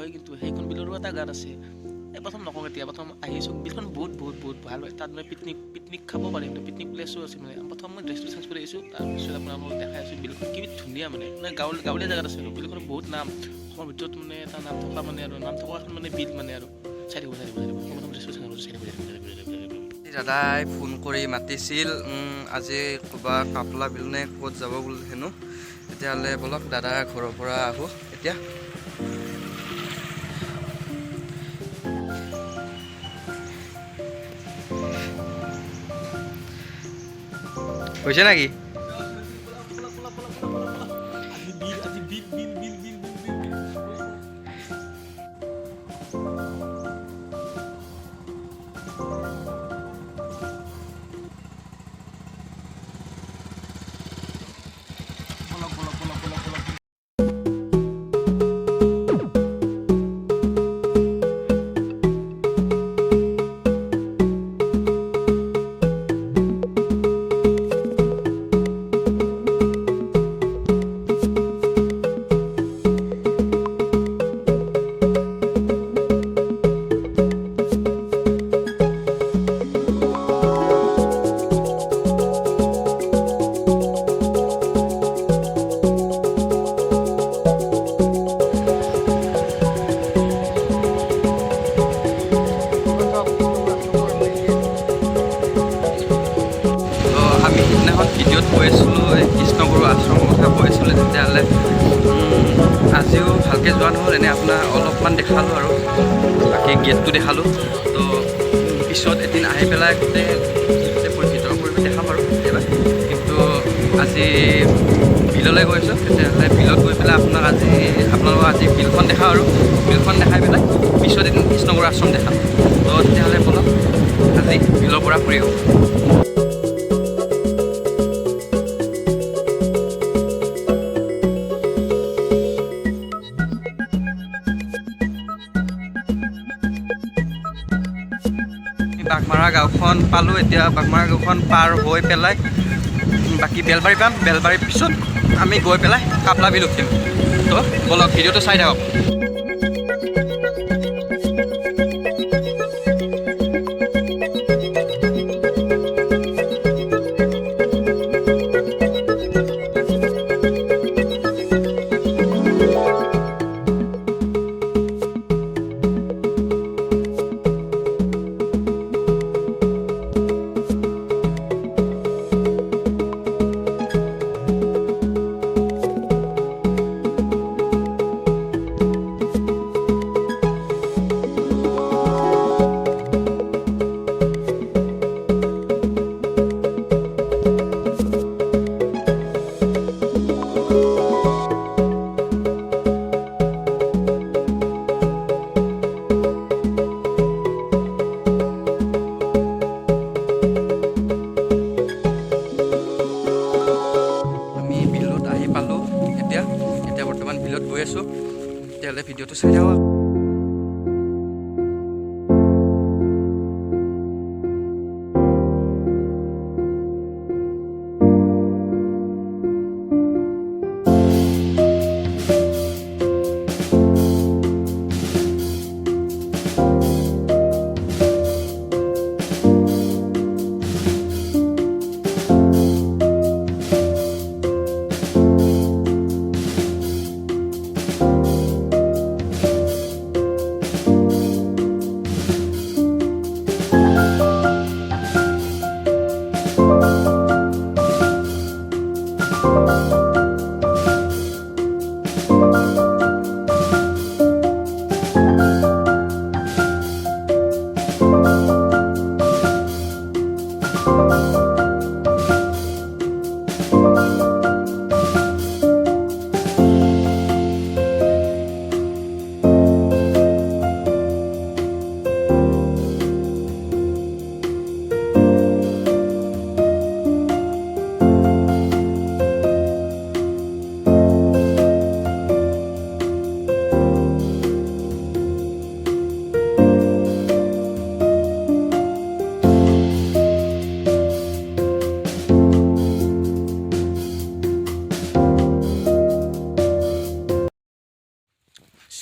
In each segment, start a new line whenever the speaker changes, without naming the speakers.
হয়, কিন্তু সেইখন বিলৰো এটা গান আছে। প্ৰথম নকওঁ, এতিয়া প্ৰথম আহিছোঁ, বিলখন বহুত ভাল হয়। তাত মানে পিকনিক খাব পাৰি, কিন্তু পিকনিক প্লেচো আছে। মানে প্ৰথম মই ড্ৰেছটো চেঞ্জ কৰি আহিছোঁ, তাৰপিছত আপোনালোকক দেখাই আছোঁ বিলখন কি ধুনীয়া। মানে গাঁৱলীয়া জেগাত আছে আৰু বিলখন বহুত নাম, অসমৰ ভিতৰত মানে এটা নাম থকা মানে আৰু নাম থকা এখন মানে বিল মানে আৰু চাই থাকিব প্ৰথম ড্ৰেছটো চেঞ্জ কৰিছোঁ, চাই থাকিব।
দাদাই ফোন কৰি মাতিছিল আজি ক'বা কাপলা বিল নে ক'ত যাব বুলি হেনো। তেতিয়াহ'লে ব'লক দাদা ঘৰৰ পৰা আহোঁ এতিয়া। হৈছে নেকি? ভিডিঅ'ত কৈ আছিলোঁ এই কৃষ্ণগুৰু আশ্ৰমৰ কথা কৈ আছিলোঁ। তেতিয়াহ'লে আজিও ভালকৈ যোৱা নহ'ল, এনেই আপোনাৰ অলপমান দেখালোঁ আৰু বাকী গেটটো দেখালোঁ। তো পিছত এদিন আহি পেলাই গোটেই ভিতৰৰ পৰিৱেশ দেখাম আৰু কেতিয়াবা। কিন্তু আজি বিললৈ গৈছোঁ, তেতিয়াহ'লে বিলত গৈ পেলাই আপোনালোকক আজি বিলখন দেখাওঁ আৰু বিলখন দেখাই পেলাই পিছত এদিন কৃষ্ণগুৰু আশ্ৰম দেখাম। তো তেতিয়াহ'লে ব'লক আজি বিলৰ পৰা ফুৰি আহোঁ। বাঘমাৰা গাঁওখন পালোঁ। এতিয়া বাঘমাৰা গাঁওখন পাৰ হৈ পেলাই বাকী বেলবাৰী পাম। বেলবাৰীৰ পিছত আমি গৈ পেলাই কাপলা বিল উঠিম। তো ব'লক ভিডিঅ'টো চাই থাকক। বৰ্তমান বিলত গৈ আছোঁ। তেতিয়াহ'লে ভিডিঅ'টো চাই থাকক।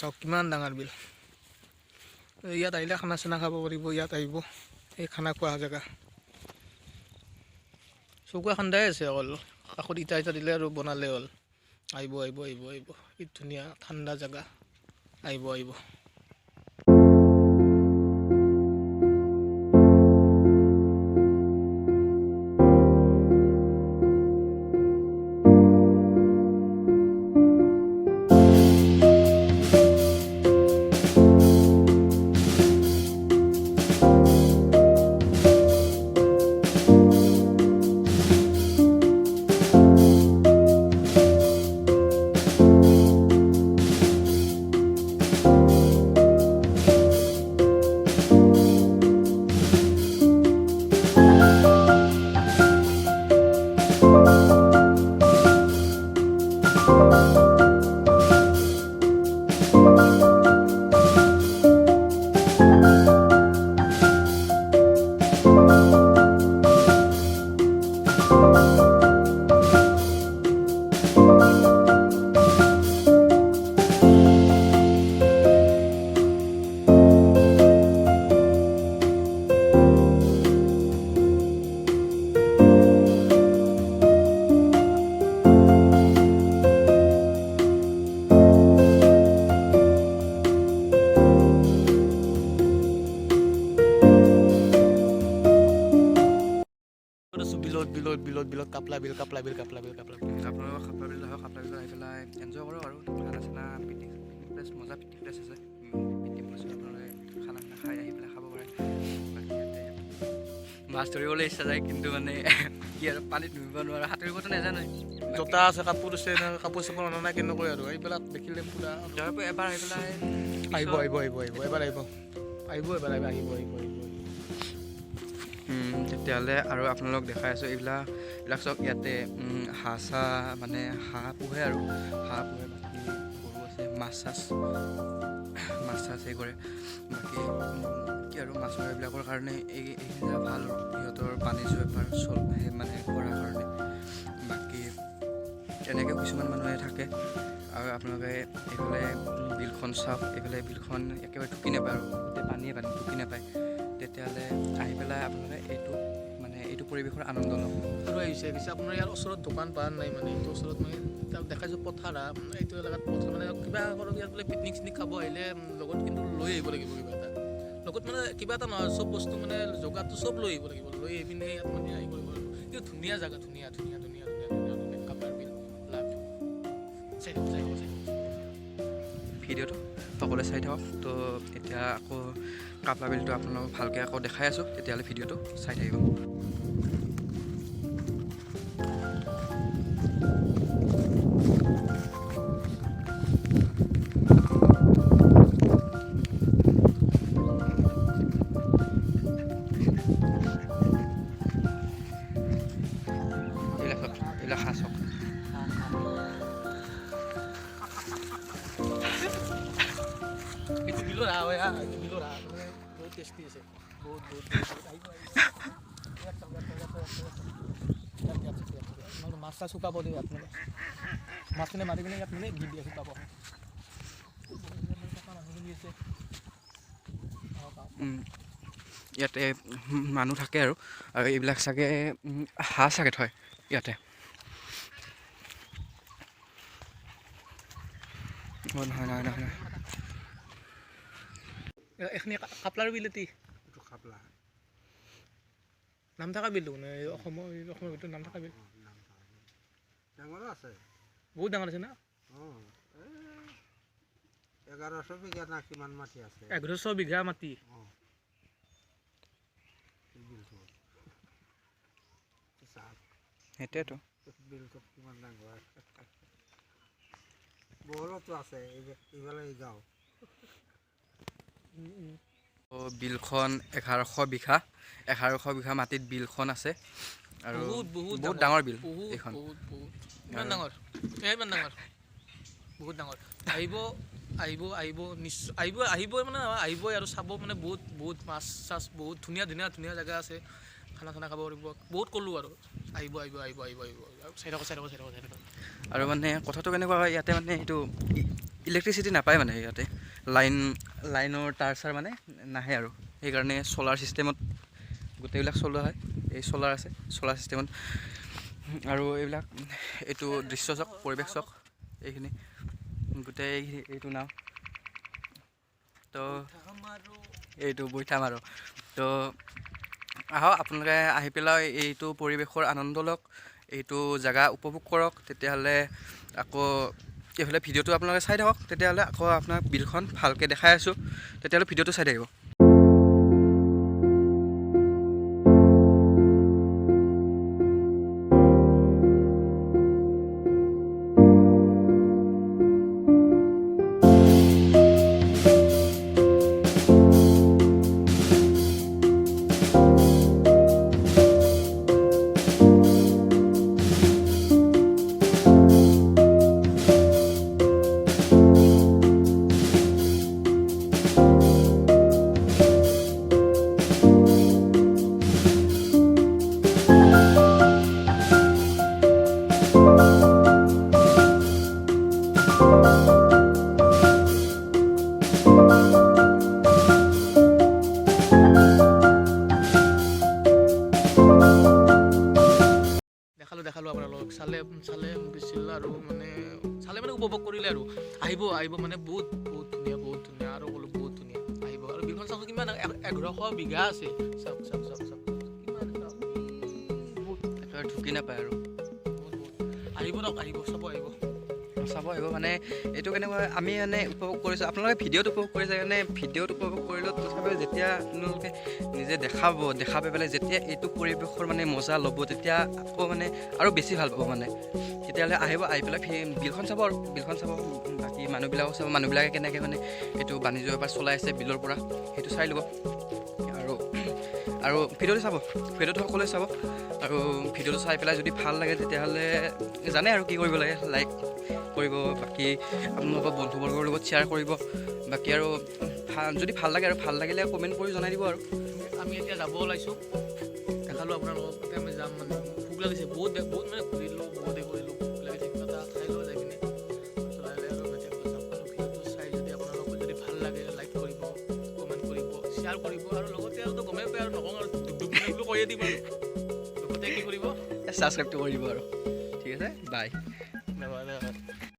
চাওক কিমান ডাঙৰ বিল ইয়াত আহিলে খানা চানা খাব পাৰিব ইয়াত আহিব এই খানা খোৱা জেগা চৌকা খান্দাই আছে অকল কাষত ইটা ইটা দিলে আৰু বনালে হ'ল আহিব আহিব আহিব আহিব কি ধুনীয়া ঠাণ্ডা জেগা আহিব আহিব বিলত কাপলা বিল
আপোনালোকৰ কাপলা বিল হওক কাপলা বিলত আহি পেলাই এনজয় কৰক আৰু খানা চানা পিকনিক প্লেচ মজা পিকনিক প্লেচ আছে পিকনিক প্লেচত আপোনালোকে খানা চানা খাই আহি পেলাই খাব পাৰে বাকী ইয়াতে মাছ ধৰিবলৈ ইচ্ছা যায় কিন্তু মানে কি আৰু পানীত ডুবিব নোৱাৰে সাঁতুৰিবতো নাজানো
জোতা আছে কাপোৰ আছে কাপোৰ চাপোৰ অনা নাই কেনেকৈ আৰু এইবিলাক দেখিলে পুৰা
এবাৰ আহি পেলাই
আহিব আহিব আহিব আহিব এবাৰ আহিব আহিব এবাৰ আহিব আহিব আহিব আহিব
তেতিয়াহ'লে আৰু আপোনালোক দেখাই আছোঁ এইবিলাক চাওক ইয়াতে হাঁহ চাহ মানে হাঁহ পোহে আৰু হাঁহ পোহে বাকী গৰু আছে মাছ চাছ এই কৰে বাকী কি আৰু মাছৰ এইবিলাকৰ কাৰণে এইখিনি জেগা ভাল আৰু সিহঁতৰ বাণিজ্য বেপাৰ মানে কৰাৰ কাৰণে বাকী তেনেকৈ কিছুমান মানুহে থাকে আৰু আপোনালোকে এইফালে বিলখন চাওক এইফালে বিলখন একেবাৰে ঢুকি নাপায় আৰু গোটেই পানীয়ে পানী ঢুকি নাপায় তেতিয়াহ'লে আহি পেলাই আপোনালোকে এইটো পৰিৱেশৰ আনন্দ ল'ব
আৰু আহিছে আপোনাৰ ইয়াৰ ওচৰত দোকান পাহাৰ নাই মানে এইটো ওচৰত মানে দেখাইছোঁ পথাৰ এইটো এলেকাত পথাৰ মানে কিবা কৰক ইয়াত বোলে পিকনিক চিকনিক খাব আহিলে লগত কিন্তু লৈ আহিব লাগিব কিবা এটা লগত মানে কিবা এটা নহয় চব বস্তু মানে জেগাটো চব লৈ আহিব লাগিব লৈ আহি পিনে ইয়াত মানে আহি কৰিব লাগিব কিন্তু ধুনীয়া জেগা ধুনীয়া ধুনীয়া ধুনীয়া ধুনীয়া ধুনীয়া ধুনীয়া কাপলাৰ বিল লাভ চাই
ভিডিঅ'টো সকলোৱে চাই থাকক তো এতিয়া আকৌ কাপলা বিলটো আপোনালোকক ভালকৈ আকৌ দেখাই আছোঁ তেতিয়াহ'লে ভিডিঅ'টো চাই থাকিব এইবিলাক হাঁহ চাওক
এইটো বিলৰ হাঁহ হয় এইটো বিলৰ হাঁহ মানে বহুত টেষ্টি আছে বহুত মাছ চাছ শুকাব দিয়ে ইয়াত মানে মাছখিনি মাৰি কিনে ইয়াত মানে দি দিয়ে শুকাব মানুহখিনি আছে
ইয়াতে মানুহ থাকে আৰু এইবিলাক চাগে হাঁহ চাগে থয় ইয়াতে নহয়
এইখিনি কাপলাৰ বিল এটি কাপলা নাম থকা বিল মানে অসমৰ ভিতৰত নাম থকা বিল ডাঙৰ আছে বহুত ডাঙৰ আছে না 1100 বিঘা না কিমান মাটি আছে 1100 বিঘা মাটি
সেইটোৱেতো
বিলটো কিমান ডাঙৰ বহলতো আছে এইফালে এই গাঁও
বিলখন 1100 বিঘা মাটিত বিলখন আছে আৰু বহুত ডাঙৰ বিল এইখন
ইমান ডাঙৰ বহুত ডাঙৰ আহিব নিশ্চয় আহিবই মানে আহিবই আৰু চাব মানে বহুত মাছ চাছ বহুত ধুনীয়া জেগা আছে খানা চানা খাব পাৰিব বহুত ক'লোঁ আৰু আহিব চাই থাকক
আৰু মানে কথাটো কেনেকুৱা হয় ইয়াতে মানে এইটো ইলেক্ট্ৰিচিটি নাপায় মানে ইয়াতে লাইনৰ তাঁৰ চাৰ মানে নাহে আৰু সেইকাৰণে চ'লাৰ ছিষ্টেমত গোটেইবিলাক চলোৱা হয় এই চ'লাৰ আছে চ'লাৰ ছিষ্টেমত আৰু এইটো দৃশ্য চাওক পৰিৱেশ চাওক এইখিনি গোটেই এইটো নাও তো এইটো বৈঠাম আৰু তো আহক আপোনালোকে আহি পেলাই এইটো পৰিৱেশৰ আনন্দ লওক এইটো জেগা উপভোগ কৰক তেতিয়াহ'লে আকৌ এইফালে ভিডিঅ'টো আপোনালোকে চাই থাকক তেতিয়াহ'লে আকৌ আপোনাক বিলখন ভালকৈ দেখাই আছোঁ তেতিয়াহ'লে ভিডিঅ'টো চাই থাকিব
দেখালোঁ আপোনালোকক চালে বেছিল আৰু মানে চালে মানে উপভোগ কৰিলে আৰু আহিব মানে বহুত ধুনীয়া আৰু ক'লো বহুত ধুনীয়া আহিব আৰু বিলখন চাওক কিমান 1100 বিঘা আছে চাওক কিমান
ঢুকি নাপায় আৰু
আহিব
চাব আহিব মানে এইটো কেনেকুৱা আমি মানে উপভোগ কৰিছোঁ আপোনালোকে ভিডিঅ'ত উপভোগ কৰিছে কাৰণে ভিডিঅ'ত উপভোগ কৰিলেও তথাপিও যেতিয়া আপোনালোকে নিজে দেখা পাই পেলাই যেতিয়া এইটো পৰিৱেশৰ মানে মজা ল'ব তেতিয়া আকৌ মানে আৰু বেছি ভাল পাব মানে তেতিয়াহ'লে আহি পেলাই বিলখন চাব বাকী মানুহবিলাকো চাব মানুহবিলাকে কেনেকৈ মানে এইটো বাণিজ্য বেপাৰ চলাই আছে বিলৰ পৰা সেইটো চাই ল'ব আৰু ভিডিঅ'টো সকলোৱে চাব আৰু ভিডিঅ'টো চাই পেলাই যদি ভাল লাগে তেতিয়াহ'লে জানে আৰু কি কৰিব লাগে লাইক কৰিব বাকী আপোনালোকৰ বন্ধুবৰ্গৰ লগত শ্বেয়াৰ কৰিব বাকী আৰু যদি ভাল লাগে আৰু ভাল লাগিলে কমেণ্ট কৰি জনাই দিব আৰু
আমি এতিয়া যাব ওলাইছোঁ দেখালোঁ আপোনালোকক এতিয়া আমি যাম মানে ভোক লাগিছে বহুত মানে ঘূৰিলোঁ কৰিলোঁ ভোক লাগিছে কিবা এটা খাই লৈ যাই পিনে আৰু ভিডিঅ'টো চাই যদি আপোনালোকৰ যদি ভাল লাগে লাইক কৰিব কমেণ্ট কৰিব শ্বেয়াৰ কৰিব আৰু লগতে আৰু গমেই পায় আৰু নকওঁ আৰু কৈয়ে দিম আৰু লগতে কি কৰিব
ছাবস্ক্ৰাইবটো কৰি দিব আৰু ঠিক আছে বাই